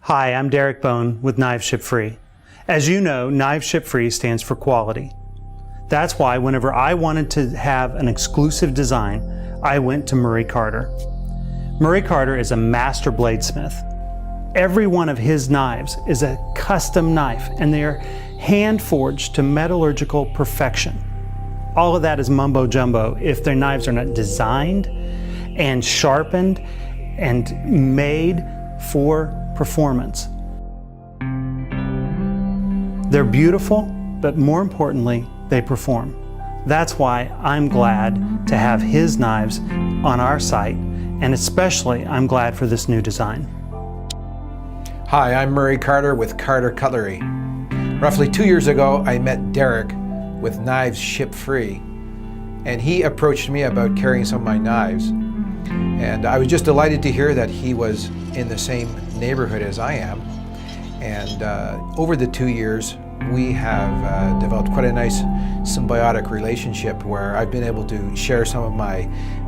Hi, I'm Derek Bone with Knives Ship Free. As you know, Knives Ship Free stands for quality. That's why whenever I wanted to have an exclusive design, I went to Murray Carter. Murray Carter is a master bladesmith. Every one of his knives is a custom knife, and they are hand forged to metallurgical perfection. All of that is mumbo jumbo if their knives are not designed and sharpened and made for performance. They're beautiful, but more importantly, they perform. That's why I'm glad to have his knives on our site, and especially I'm glad for this new design. Hi, I'm Murray Carter with Carter Cutlery. Roughly 2 years ago, I met Derek with Knives Ship Free, and he approached me about carrying some of my knives. And I was just delighted to hear that he was in the same neighborhood as I am. And over the 2 years, we have developed quite a nice symbiotic relationship where I've been able to share some of my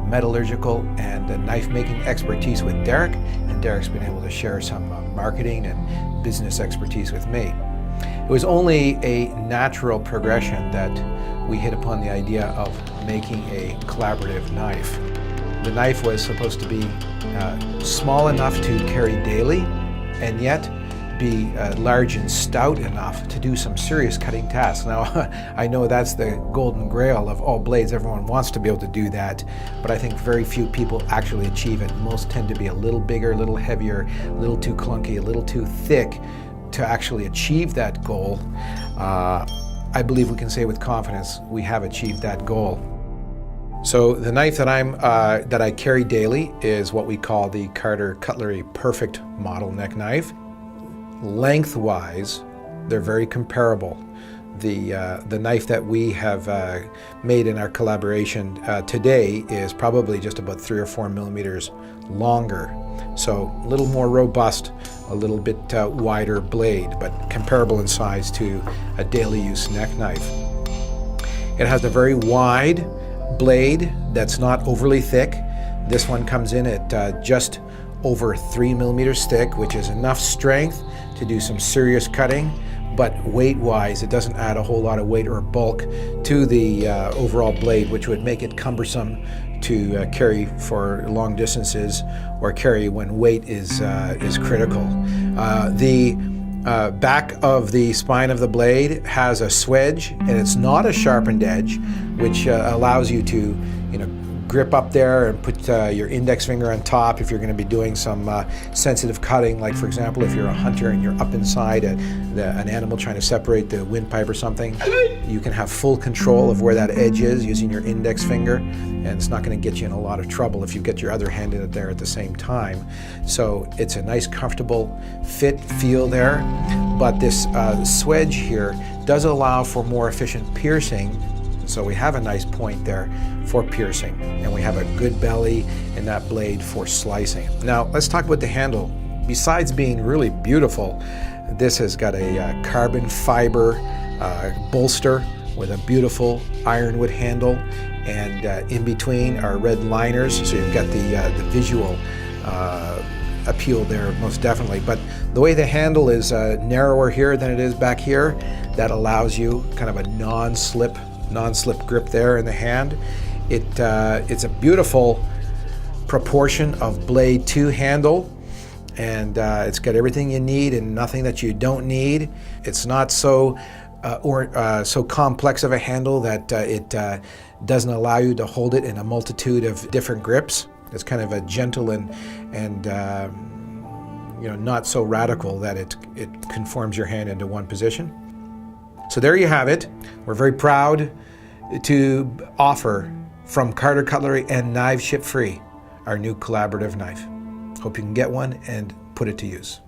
metallurgical and knife making expertise with Derek, and Derek's been able to share some marketing and business expertise with me. It was only a natural progression that we hit upon the idea of making a collaborative knife. The knife was supposed to be small enough to carry daily, and yet be large and stout enough to do some serious cutting tasks. Now, I know that's the golden grail of all blades. Everyone wants to be able to do that, but I think very few people actually achieve it. Most tend to be a little bigger, a little heavier, a little too clunky, a little too thick to actually achieve that goal. I believe we can say with confidence we have achieved that goal. So the knife that I carry daily is what we call the Carter Cutlery Perfect Model Neck Knife. Lengthwise, they're very comparable. The knife that we have made in our collaboration today is probably just about 3 or 4 millimeters longer. So a little more robust, a little bit wider blade, but comparable in size to a daily use neck knife. It has a very wide blade that's not overly thick. This one comes in at just over 3 millimeters thick, which is enough strength to do some serious cutting, but weight-wise, it doesn't add a whole lot of weight or bulk to the overall blade, which would make it cumbersome to carry for long distances or carry when weight is critical. The back of the spine of the blade has a swedge, and it's not a sharpened edge, which allows you to, grip up there and put your index finger on top if you're going to be doing some sensitive cutting, like for example if you're a hunter and you're up inside an animal trying to separate the windpipe or something. You can have full control of where that edge is using your index finger, and it's not going to get you in a lot of trouble if you get your other hand in it there at the same time. So it's a nice comfortable fit feel there, but this swedge here does allow for more efficient piercing. So we have a nice point there for piercing, and we have a good belly in that blade for slicing. Now let's talk about the handle. Besides being really beautiful, this has got a carbon fiber bolster with a beautiful ironwood handle, and in between are red liners, so you've got the visual appeal there most definitely. But the way the handle is narrower here than it is back here, that allows you kind of a non-slip grip there in the hand. It's a beautiful proportion of blade to handle, and it's got everything you need and nothing that you don't need. It's not so so complex of a handle that it doesn't allow you to hold it in a multitude of different grips. It's kind of a gentle and not so radical that it conforms your hand into one position. So there you have it. We're very proud to offer from Carter Cutlery and Knives Ship Free our new collaborative knife. Hope you can get one and put it to use.